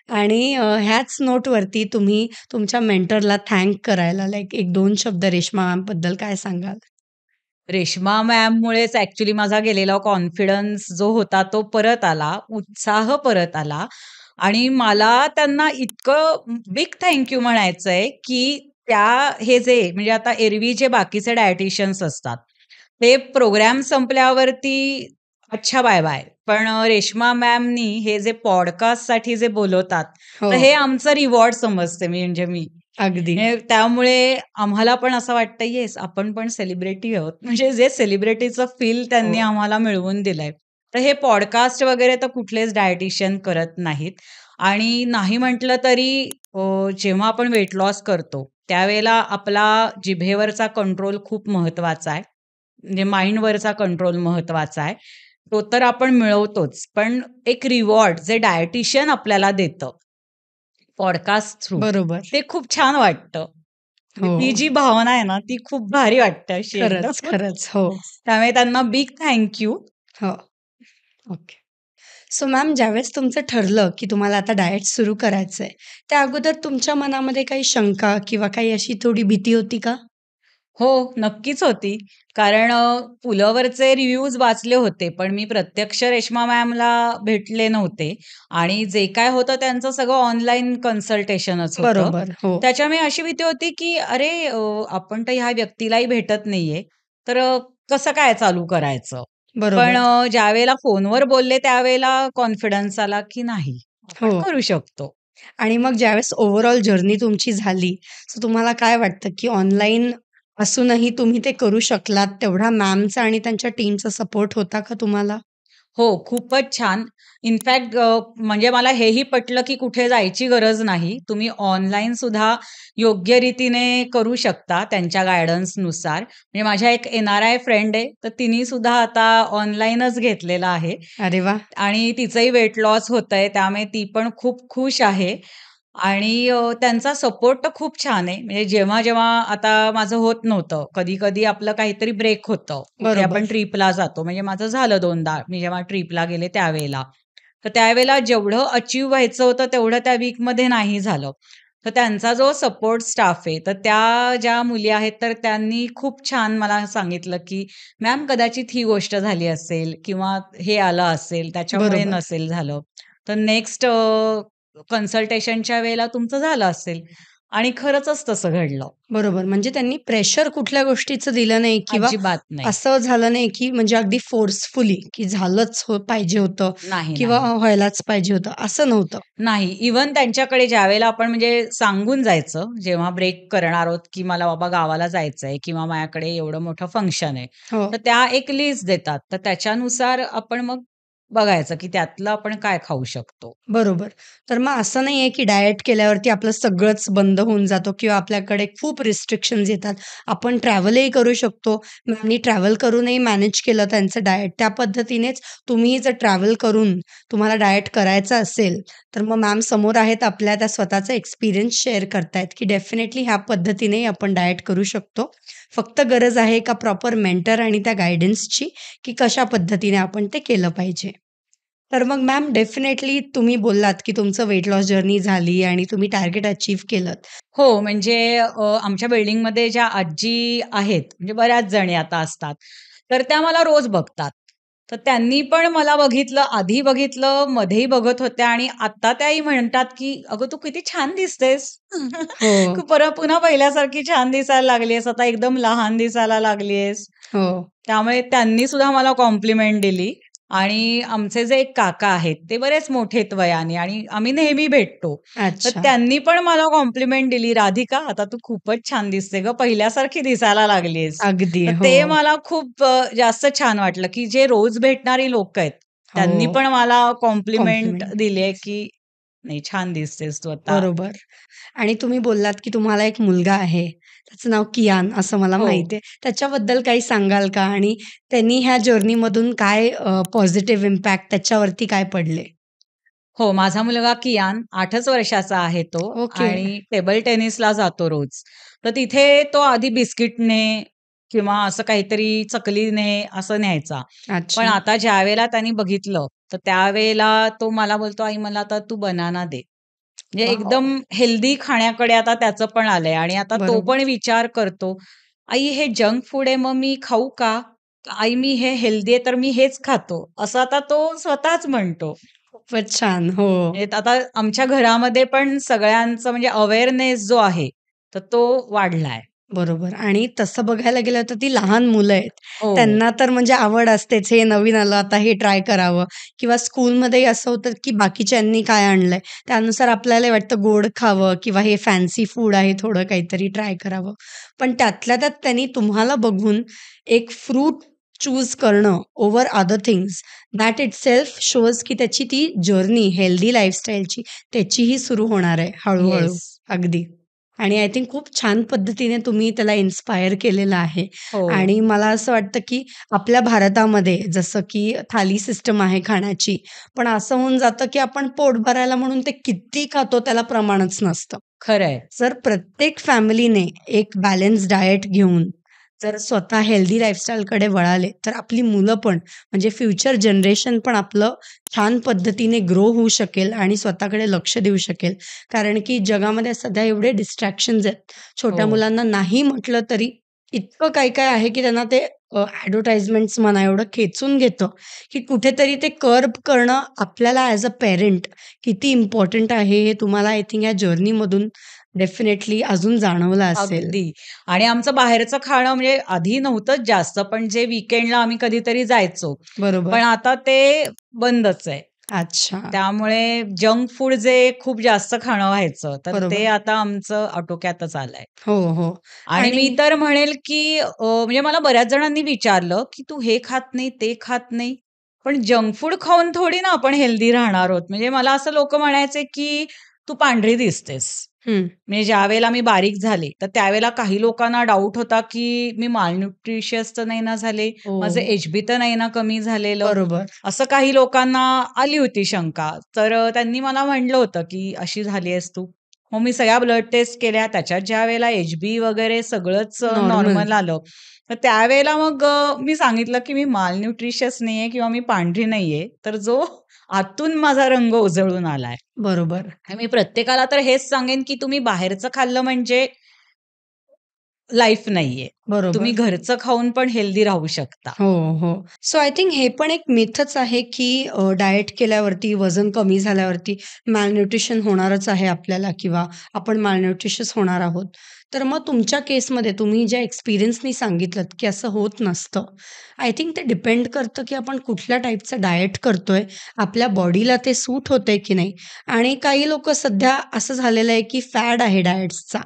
S2: आणि ह्याच नोटवरती तुम्ही तुमच्या मेंटरला थँक करायला लाइक 1-2 शब्द रेश्मा मॅमबद्दल काय सांगाल?
S1: रेश्मा मॅममुळेच ॲक्चुअली माझा गेलेला कॉन्फिडन्स जो होता तो परत आला, उत्साह परत आला आणि मला त्यांना इतकं बिग थँक यू म्हणायचंय, की त्या हे जे म्हणजे आता एरवी जे बाकीचे डायटिशियन्स असतात, ते प्रोग्राम संपल्यावरती अच्छा बाय-बाय. पण रेश्मा मॅमनी हे जे पॉडकास्टसाठी जे बोलवतात,
S2: हो.
S1: तर हे आमचं रिवॉर्ड समजते मी.
S2: अगदी.
S1: त्यामुळे आम्हाला पण असं वाटतं, येस आपण पण सेलिब्रिटी आहोत. म्हणजे जे सेलिब्रिटीचं फील
S2: हो.
S1: त्यांनी आम्हाला मिळवून दिलंय. तर हे पॉडकास्ट वगैरे तर कुठलेच डायटिशियन करत नाहीत. आणि नाही म्हटलं तरी जेव्हा आपण वेट लॉस करतो, त्यावेळेला आपला जिभेवरचा कंट्रोल खूप महत्वाचा आहे. म्हणजे माइंडवरचा कंट्रोल महत्वाचा आहे. तो तर आपण मिळवतोच. पण एक रिवॉर्ड जे डायटिशियन आपल्याला देतं, पॉडकास्ट थ्रू,
S2: बरोबर.
S1: ते खूप छान वाटतं. म्हणजे
S2: हो.
S1: ती जी भावना आहे ना, ती खूप भारी वाटते अशी
S2: खरंच,
S1: एकदम.
S2: खरंच. हो.
S1: त्यामुळे त्यांना बिग थँक यू.
S2: हो. ओके. सो मॅम ज्यावेळेस तुमचं ठरलं, की तुम्हाला आता डाएट सुरू करायचंय, त्या अगोदर तुमच्या मनामध्ये काही शंका किंवा काही अशी थोडी भीती होती का?
S1: हो, नक्कीच होती. कारण पुलावरचे रिव्ह्यूज वाचले होते, पण मी प्रत्यक्ष रेश्मा मॅमला भेटले नव्हते आणि जे काय होतं त्यांचं सगळं ऑनलाईन कन्सल्टेशनच होतं.
S2: बरोबर. हो.
S1: त्याच्यामुळे अशी भीती होती, की अरे आपण तर ह्या व्यक्तीलाही भेटत नाहीये, तर कसं काय चालू करायचं? पण
S2: बरोबर.
S1: ज्यावेळेला फोनवर बोलले त्यावेळेला कॉन्फिडन्स आला, की नाही, आपण
S2: हो.
S1: करू शकतो.
S2: आणि मग ज्यावेळेस ओव्हरऑल जर्नी तुमची झाली, सो तुम्हाला काय वाटतं, की ऑनलाईन असूनही तुम्ही ते करू शकलात, तेवढा मॅमचा आणि त्यांच्या टीमचा सपोर्ट होता का तुम्हाला?
S1: हो, खूपच छान. इनफॅक्ट म्हणजे मला हेही पटलं, की कुठे जायची गरज नाही. तुम्ही ऑनलाईन सुद्धा योग्य रीतीने करू शकता त्यांच्या गाईडन्सनुसार. म्हणजे माझ्या एक एन-आर-आय फ्रेंड आहे, तर तिनी सुद्धा आता ऑनलाईनच घेतलेलं आहे
S2: अरे वाह!
S1: आणि तिचंही वेट लॉस होतंय. त्यामुळे ती पण खूप खुश आहे आणि त्यांचा सपोर्ट तर खूप छान आहे. म्हणजे जेव्हा आता माझं होत नव्हतं, कधी-कधी आपलं काहीतरी ब्रेक होतं. कुठे आपण
S2: बरोबर.
S1: ट्रिपला जातो. म्हणजे माझं झालं 2दा मी जेव्हा ट्रिपला गेले त्यावेळेला. तर त्यावेळेला जेवढं अचीव्ह व्हायचं होतं तेवढं त्या वीकमध्ये नाही झालं. तर त्यांचा जो सपोर्ट स्टाफ आहे, तर त्या ज्या मुली आहेत, तर त्यांनी खूप छान मला सांगितलं, की "मॅम कदाचित ही गोष्ट झाली असेल किंवा हे आलं असेल, त्याच्यामुळे
S2: बरोबर.
S1: नसेल झालं. तर नेक्स्ट कन्सल्टेशनच्या वेळेला तुमचं झालं असेल." आणि खरंचच तसं घडलं.
S2: बरोबर. म्हणजे त्यांनी प्रेशर कुठल्या गोष्टीचं दिलं नाही किंवा
S1: अजिबात नाही.
S2: असं झालं नाही, की म्हणजे अगदी फोर्सफुली, की झालंच पाहिजे होतं
S1: नाही,
S2: किंवा
S1: नाही.
S2: व्हायलाच पाहिजे होतं, असं नव्हतं.
S1: नाही. इव्हन त्यांच्याकडे ज्यावेळेला आपण म्हणजे सांगून जायचं, जेव्हा ब्रेक करणार आहोत, की मला बाबा गावाला जायचंय किंवा माझ्याकडे एवढं मोठं फंक्शन आहे.
S2: हो.
S1: तर त्या एक लिस्ट देतात. तर त्याच्यानुसार आपण मग बघायचं, की त्यातलं आपण काय खाऊ शकतो.
S2: बरोबर. तर मग असं नाहीये, की डायट केल्यावरती आपलं सगळंच बंद होऊन जातो किंवा आपल्याकडे खूप रिस्ट्रिक्शन्स येतात. आपण ट्रॅव्हलही करू शकतो. मॅमनी ट्रॅव्हल करूनही मॅनेज केलं त्यांचं डायट. त्या पद्धतीनेच तुम्हीही जर ट्रॅव्हल करून तुम्हाला डायट करायचं असेल, तर मग मॅम समोर आहेत आपल्या, त्या स्वतःचा एक्सपिरियन्स शेअर करतायत, की डेफिनेटली ह्या पद्धतीनेही आपण डायट करू शकतो. फक्त गरज आहे एका प्रॉपर मेंटर आणि त्या गाईडन्सची, की कशा पद्धतीने आपण ते केलं पाहिजे. तर मग मॅम डेफिनेटली तुम्ही बोललात, की तुमचं वेट लॉस जर्नी झाली आणि तुम्ही टार्गेट अचीव्ह केलंत.
S1: हो, म्हणजे आमच्या बिल्डिंगमध्ये ज्या आजी आहेत, म्हणजे बऱ्याच जणी आता असतात, तर त्या मला रोज बघतात. तर त्यांनी पण मला बघितलं, आधी बघितलं, मध्येही बघत होत्या आणि आता त्याही म्हणतात, की "अगं, तू किती छान दिसतेस."
S2: हो,
S1: परत पुन्हा पहिल्यासारखी छान दिसायला लागली आहेस, आता एकदम लहान दिसायला लागली आहेस.
S2: हो.
S1: त्यामुळे त्यांनी सुद्धा मला कॉम्प्लिमेंट दिली आणि आमचे जे एक काका आहेत, ते बरेच मोठे आहेत वयाने आणि आम्ही नेहमी भेटतो. तर
S2: अच्छा.
S1: त्यांनी पण मला कॉम्प्लिमेंट दिली, "राधिका, आता तू खूपच छान दिसते गं, पहिल्यासारखी दिसायला लागलीयेस."
S2: अगदी.
S1: तर
S2: हो,
S1: ते मला खूप जास्त छान वाटलं, की जे रोज भेटणारी लोकं आहेत, त्यांनी
S2: हो.
S1: पण मला कॉम्प्लिमेंट
S2: कॉम्प्लिमेंट
S1: दिली आहे,
S2: दिलीस.
S1: की "नाही, छान दिसतेस तू आता."
S2: बरोबर. आणि तुम्ही बोललात, की तुम्हाला एक मुलगा आहे. त्याचं नाव कियान असं मला
S1: हो.
S2: माहिती आहे. त्याच्याबद्दल काही सांगाल का? आणि त्यांनी ह्या जर्नीमधून काय पॉझिटिव्ह इम्पॅक्ट त्याच्यावरती काय पडले?
S1: हो, माझा मुलगा कियान 8च वर्षाचा आहे तो
S2: ओके.
S1: आणि टेबल टेनिसला जातो रोज. तर तिथे तो आधी बिस्किटने किंवा असं काहीतरी चकलीने असं न्यायचा. पण
S2: अच्छा.
S1: आता ज्यावेळेला त्याने बघितलं, तर त्यावेळेला तो मला बोलतो, "आई मला आता तू बनाना दे." म्हणजे
S2: वॉव!
S1: एकदम हेल्दी खाण्याकडे आता त्याचं पण आलंय आणि आता तो
S2: बरोबर.
S1: पण विचार करतो, "आई हे जंक फूड आहे, मग मी खाऊ का? आई मी हे हेल्दी आहे, तर मी हेच खातो." असं आता तो स्वतःच म्हणतो.
S2: खूपच छान. हो.
S1: म्हणजे आता आमच्या घरामध्ये पण सगळ्यांचं म्हणजे अवेअरनेस जो आहे, तर तो वाढलाय.
S2: बरोबर आणि तसं बघायला गेलं तर ती लहान मुलं आहेत.
S1: हो.
S2: त्यांना तर म्हणजे आवड असतेच, हे नवीन आलं आता हे ट्राय करावं किंवा स्कूलमध्येही असं होतं, की बाकीच्यांनी काय आणलंय, त्यानुसार आपल्याला वाटतं गोड खावं किंवा हे फॅन्सी फूड आहे थोडं काहीतरी ट्राय करावं. पण त्यातल्या त्यात त्यांनी तुम्हाला बघून एक फ्रूट चूज करणं over other things that itself shows की त्याची ती जर्नी हेल्दी लाईफस्टाईलची त्याचीही सुरू होणार आहे हळू-हळू.
S1: येस.
S2: अगदी. आणि आय थिंक खूप छान पद्धतीने तुम्ही त्याला इन्स्पायर केलेलं आहे.
S1: हो.
S2: आणि मला असं वाटतं, की आपल्या भारतामध्ये जसं की थाली सिस्टम आहे खाण्याची, पण असं होऊन जातं, की आपण पोट भरायला म्हणून ते किती खातो त्याला प्रमाणच नसतं.
S1: खरंय.
S2: जर प्रत्येक फॅमिलीने एक बॅलन्स डायट घेऊन जर स्वतः हेल्दी लाईफस्टाईलकडे वळाले, तर आपली मुलं पण म्हणजे फ्युचर जनरेशन पण आपलं छान पद्धतीने ग्रो होऊ शकेल आणि स्वतःकडे लक्ष देऊ शकेल. कारण की जगामध्ये सध्या एवढे डिस्ट्रॅक्शन्स आहेत. छोट्या
S1: हो.
S2: मुलांना नाही म्हटलं तरी इतकं काय-काय आहे, की त्यांना ते ॲडव्हर्टाइजमेंट्स म्हणा एवढं खेचून घेतं, की कुठेतरी ते कर्ब करणं आपल्याला ॲज अ पॅरेंट किती इम्पोर्टंट आहे, हे तुम्हाला आय थिंक या जर्नीमधून डेफिनेटली अजून जाणवलं असेल.
S1: अगदी. आणि आमचं बाहेरचं खाणं म्हणजे आधी नव्हतंच जास्त, पण जे वीकेंडला आम्ही कधीतरी जायचो. पण
S2: बरोबर.
S1: आता ते बंदच आहे.
S2: अच्छा.
S1: त्यामुळे जंक फूड जे खूप जास्त खाणं व्हायचं, तर ते
S2: बरोबर.
S1: आता आमचं आटोक्यातच आलंय.
S2: हो, हो.
S1: आणि
S2: आणि
S1: मी तर म्हणेल, की म्हणजे मला बऱ्याच जणांनी विचारलं, की "तू हे खात नाही, ते खात नाही." पण जंक फूड खाऊन थोडी ना आपण हेल्दी राहणार आहोत. म्हणजे मला असं लोकं म्हणायचे, की "तू पांढरी दिसतेस."
S2: हं.
S1: म्हणजे ज्यावेळेला मी बारीक झाले, तर त्यावेळेला काही लोकांना डाऊट होता, की मी मालन्यूट्रिशियस तर नाही ना झाले, माझं
S2: हो.
S1: एच-बी तर नाही ना कमी झालेलं.
S2: बरोबर.
S1: असं काही लोकांना आली होती शंका. तर त्यांनी मला म्हटलं होतं, की "अशी झाली आहेस तू." मग मी सगळ्या ब्लड टेस्ट केल्या. त्याच्यात ज्यावेळेला एच-बी वगैरे सगळंच
S2: नॉर्मल.
S1: नॉर्मल आलं. तर त्यावेळेला मग मी सांगितलं, की मी मालन्यूट्रिशियस नाहीये किंवा मी पांढरी नाहीये. तर जो आतून माझा रंग उजळून आलाय.
S2: बरोबर.
S1: आणि मी प्रत्येकाला तर हेच सांगेन, की तुम्ही बाहेरचं खाल्लं म्हणजे लाईफ नाहीये. तुम्ही
S2: बरोबर.
S1: घरचं खाऊन पण हेल्दी राहू शकता.
S2: हो, हो. सो आय थिंक हे पण एक मिथच आहे, की डाएट केल्यावरती, वजन कमी झाल्यावरती मालन्यूट्रिशन होणारच आहे आपल्याला किंवा आपण मालन्यूट्रिशियस होणार आहोत. तर मग तुमच्या केसमध्ये तुम्ही ज्या एक्सपिरियन्सनी सांगितलत, की असं होत नसतं. आय थिंक ते डिपेंड करतं, की आपण कुठल्या टाईपचं डाएट करतोय, आपल्या बॉडीला ते सूट होतंय की नाही. आणि काही लोकं सध्या असं झालेलं आहे, की फॅड आहे डाएट्सचा.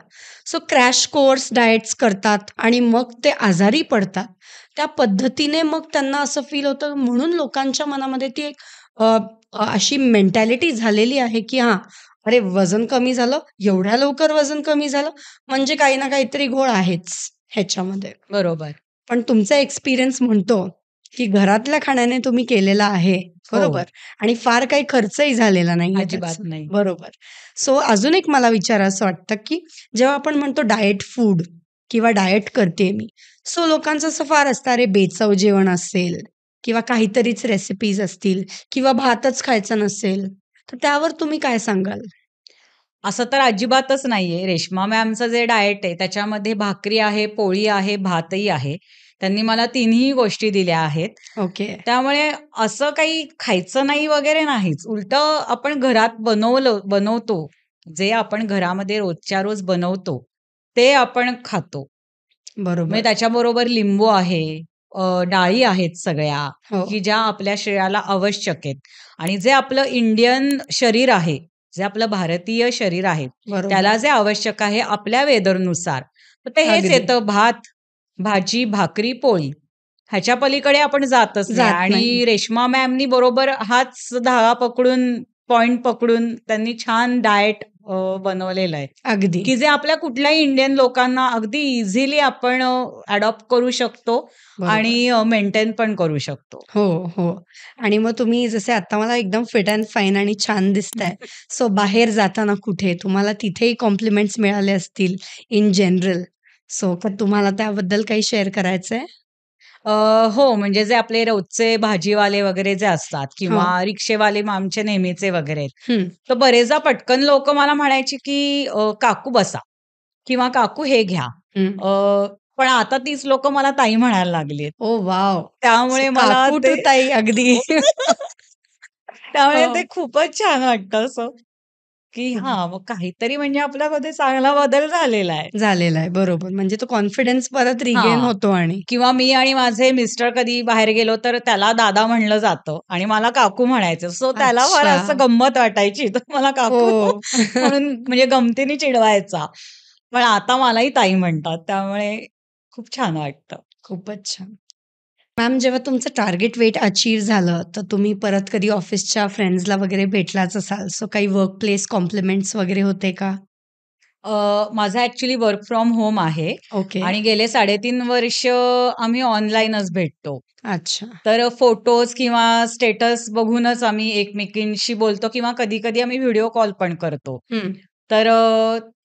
S2: सो क्रॅश कोर्स डाएट्स करतात आणि मग ते आजारी पडतात. त्या पद्धतीने मग त्यांना असं फील होतं म्हणून लोकांच्या मनामध्ये ती एक अ, अशी मेंटॅलिटी झालेली आहे, की हां, अरे वजन कमी झालं, एवढ्या लवकर वजन कमी झालं, म्हणजे काही ना काहीतरी घोळ आहेच ह्याच्यामध्ये.
S1: बरोबर.
S2: पण तुमचा एक्सपिरियन्स म्हणतो, की घरातल्या खाण्याने तुम्ही केलेला आहे,
S1: हो.
S2: बरोबर आणि फार काही खर्चही झालेला नाहीये
S1: अजिबात
S2: त्याचा.
S1: नाही.
S2: बरोबर. सो अजून एक मला विचारावसं वाटतं, की जेव्हा आपण म्हणतो डाएट फूड किंवा डाएट करतेय मी, सो लोकांचं असं फार असतं, अरे बेचव जेवण असेल किंवा काहीतरीच रेसिपीज असतील किंवा भातच खायचा नसेल, तर त्यावर तुम्ही काय सांगाल?
S1: असं तर अजिबातच नाहीये. रेश्मा मॅमचं जे डाएट आहे त्याच्यामध्ये भाकरी आहे, पोळी आहे, भातही आहे. त्यांनी मला तिन्ही गोष्टी दिल्या आहेत.
S2: ओके.
S1: त्यामुळे असं काही खायचं नाही वगैरे नाहीच. उलटं आपण घरात बनवतो. जे आपण घरामध्ये रोजच्या रोज बनवतो, ते आपण खातो. म्हणजे
S2: बरोबर.
S1: त्याच्याबरोबर लिंबू आहे, डाळी आहेत सगळ्या,
S2: हो,
S1: की ज्या आपल्या शरीराला आवश्यक आहेत. आणि जे आपलं इंडियन शरीर आहे, जे आपलं भारतीय शरीर आहे,
S2: बरोबर.
S1: त्याला जे आवश्यक आहे आपल्या वेदरनुसार, तर ते हेच
S2: अगदी.
S1: येतं भात, भाजी, भाकरी, पोळी. ह्याच्या पलीकडे आपण जातच नाही
S2: जात नाही.
S1: आणि रेश्मा मॅमनी बरोबर हाच धागा पकडून, पॉइंट पकडून त्यांनी छान डाएट बनवलेलं आहे.
S2: अगदी.
S1: की जे आपल्या कुठल्याही इंडियन लोकांना अगदी इझिली आपण अडॉप्ट करू शकतो आणि
S2: बरोबर.
S1: मेंटेन पण करू शकतो.
S2: हो, हो. आणि मग तुम्ही जसे आता मला एकदम फिट अँड फाईन आणि छान दिसताय. सो बाहेर जाताना कुठे तुम्हाला तिथेही कॉम्प्लिमेंट्स मिळाले असतील इन जनरल. सो तर तुम्हाला त्याबद्दल काही शेअर करायचंय?
S1: अ, हो, म्हणजे जे आपले रोजचे भाजीवाले वगैरे जे असतात
S2: हो.
S1: किंवा रिक्षेवाले मग आमचे नेहमीचे वगैरे आहेत.
S2: हं,
S1: तर बरेचदा पटकन लोकं मला म्हणायची की "काकू बसा" किंवा "काकू हे घ्या."
S2: हं.
S1: अ, पण आता तीच लोकं मला ताई म्हणायला लागली
S2: ओह वॉव! सो
S1: त्यामुळे मला
S2: काकू
S1: ते
S2: टू ताई अगदी.
S1: त्यामुळे ते
S2: हो.
S1: खूपच छान वाटतं असं, की
S2: हं.
S1: हां, मग काहीतरी म्हणजे आपल्यामध्ये चांगला बदल झालेला आहे.
S2: झालेला आहे. बरोबर. म्हणजे तो कॉन्फिडन्स परत रिगेन
S1: हां.
S2: होतो आणि
S1: किंवा मी आणि माझे मिस्टर कधी बाहेर गेलो, तर त्याला दादा म्हणलं जातं आणि मला काकू म्हणायचं. सो त्याला फार
S2: अच्छा.
S1: असं गंमत वाटायची. तर मला काकू
S2: हो.
S1: म्हणून म्हणजे गमतीने चिडवायचा. पण आता मलाही ताई म्हणतात. त्यामुळे खूप छान वाटतं.
S2: खूपच छान. मॅम जेव्हा तुमचं टार्गेट वेट अचीव्ह झालं, तर तुम्ही परत कधी ऑफिसच्या फ्रेंड्सला वगैरे भेटलाच असाल. सो काही वर्क प्लेस कॉम्प्लिमेंट्स वगैरे होते का?
S1: माझं ॲक्चुअली वर्क फ्रॉम होम आहे
S2: ओके.
S1: आणि गेले 3.5 वर्ष आम्ही ऑनलाईनच भेटतो.
S2: अच्छा.
S1: तर फोटोज किंवा स्टेटस बघूनच आम्ही एकमेकींशी बोलतो किंवा कधी-कधी आम्ही व्हिडिओ कॉल पण करतो.
S2: हं.
S1: तर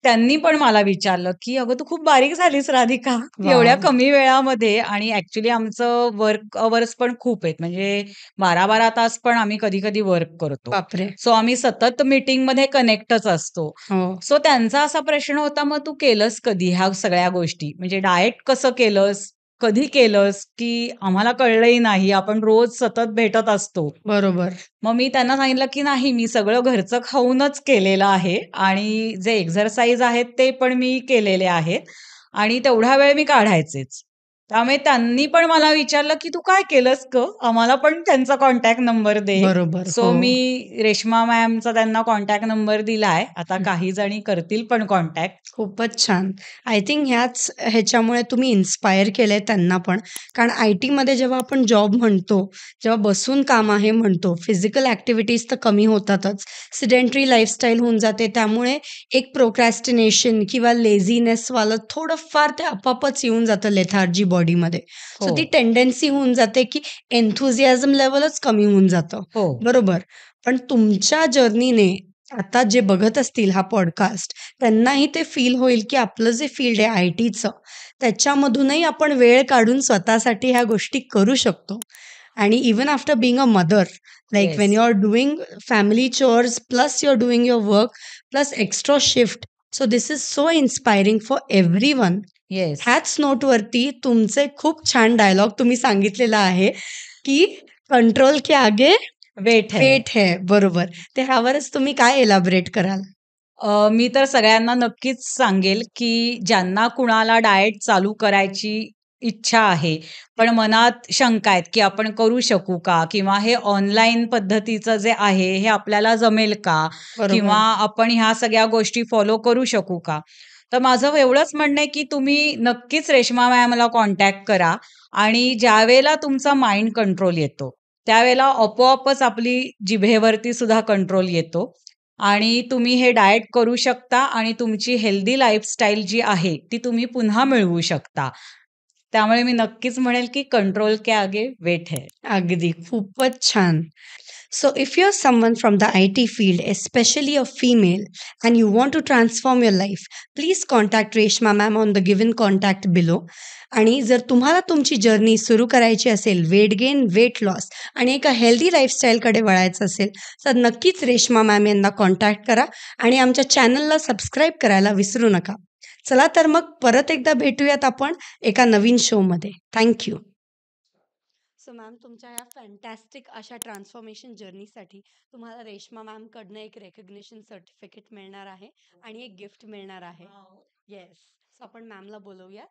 S1: त्यांनी पण मला विचारलं, की "अगं तू खूप बारीक झालीस राधिका, एवढ्या
S2: वॉव!
S1: कमी वेळामध्ये." आणि ॲक्चुअली आमचं वर्क अवर्स पण खूप आहेत. म्हणजे 12-12 तास पण आम्ही कधी-कधी वर्क करतो.
S2: बापरे!
S1: सो आम्ही सतत मीटिंगमध्ये कनेक्टच असतो.
S2: हो.
S1: सो त्यांचा असा प्रश्न होता, "मग तू केलंस कधी ह्या सगळ्या गोष्टी? म्हणजे डाएट कसं केलंस? कधी केलंस?" की आम्हाला कळलंही नाही. आपण रोज सतत भेटत असतो.
S2: बरोबर.
S1: मग मी त्यांना सांगितलं, की "नाही, मी सगळं घरचं खाऊनच केलेलं आहे आणि जे एक्सरसाइज आहेत ते पण मी केलेले आहेत आणि तेवढा वेळ मी काढायचेच." त्यामुळे त्यांनी पण मला विचारलं, की "तू काय केलंस गं? आम्हाला पण त्यांचा कॉन्टॅक्ट नंबर दे."
S2: बरोबर.
S1: सो
S2: हो.
S1: मी रेश्मा मॅमचा त्यांना कॉन्टॅक्ट नंबर दिलाय. आता काही जणी करतील पण कॉन्टॅक्ट.
S2: खूपच छान. आय थिंक ह्याच्यामुळे तुम्ही इन्स्पायर केलंय त्यांना पण. कारण आय-टीमध्ये जेव्हा आपण जॉब म्हणतो, जेव्हा बसून काम आहे म्हणतो, फिजिकल ॲक्टिव्हिटीज तर कमी होतातच. सिडेंटरी लाईफस्टाईल होऊन जाते. त्यामुळे एक प्रोक्रॅस्टिनेशन किंवा लेझीनेसवालं थोडंफार ते आपोआपच येऊन जातं लेथार्जी बॉडीमध्ये.
S1: हो,
S2: सो ती टेंडन्सी होऊन जाते, की एन्थुसियाझम लेव्हलच कमी होऊन जातं.
S1: हो.
S2: बरोबर. पण तुमच्या जर्नीने आता जे बघत असतील हा पॉडकास्ट त्यांनाही ते फील होईल, की आपलं जे फील्ड आहे आय-टीचं, त्याच्यामधूनही आपण वेळ काढून स्वतःसाठी ह्या गोष्टी करू शकतो. आणि even after being a mother, like when
S1: yes.
S2: You are doing family chores plus you are doing your work plus extra shift. So this is so inspiring for everyone
S1: yes.
S2: ह्याच नोटवरती तुमचे खूप छान डायलॉग तुम्ही सांगितलेला आहे, की control के आगे
S1: वेट है.
S2: वेट है. बरोबर. तर ह्यावरच तुम्ही काय एलॅबोरेट कराल?
S1: मी तर सगळ्यांना नक्कीच सांगेल, की ज्यांना कुणाला डाएट चालू करायची इच्छा आहे, पण मनात शंका आहेत, की आपण करू शकू का? किंवा हे ऑनलाईन पद्धतीचं जे आहे, हे आपल्याला जमेल का? किंवा
S2: बरोबर.
S1: आपण ह्या सगळ्या गोष्टी फॉलो करू शकू का? तर माझं एवढंच म्हणणं आहे, की तुम्ही नक्कीच रेश्मा मॅमला कॉन्टॅक्ट करा आणि ज्यावेळेला तुमचा माइंड कंट्रोल येतो, त्यावेळेला आपोआपच आपली जिभेवरती सुद्धा कंट्रोल येतो आणि तुम्ही हे डाएट करू शकता आणि तुमची हेल्दी लाईफस्टाईल जी आहे, ती तुम्ही पुन्हा मिळवू शकता. त्यामुळे मी नक्कीच म्हणेल, की कंट्रोल के आगे वेट है.
S2: अगदी. खूपच छान. So, if you're someone from the IT field, especially a female, and you want to transform your life, please contact Reshma ma'am on the given contact below. आणि जर तुम्हाला तुमची जर्नी सुरू करायची असेल, वेट गेन, वेट लॉस आणि एका healthy लाईफस्टाईलकडे वळायचं असेल, तर नक्कीच रेश्मा मॅम यांना कॉन्टॅक्ट करा आणि आमच्या चॅनलला सबस्क्राईब करायला विसरू नका. चला तर मग परत एकदा भेटूयात आपण एका नवीन शोमध्ये. Thank you. सो मॅम तुमच्या या फॅन्टॅस्टिक अशा ट्रान्सफॉर्मेशन जर्नीसाठी तुम्हाला रेश्मा मॅमकडनं एक रेकग्निशन सर्टिफिकेट मिळणार आहे आणि एक गिफ्ट मिळणार आहे. येस. सो आपण मॅमला बोलवूया.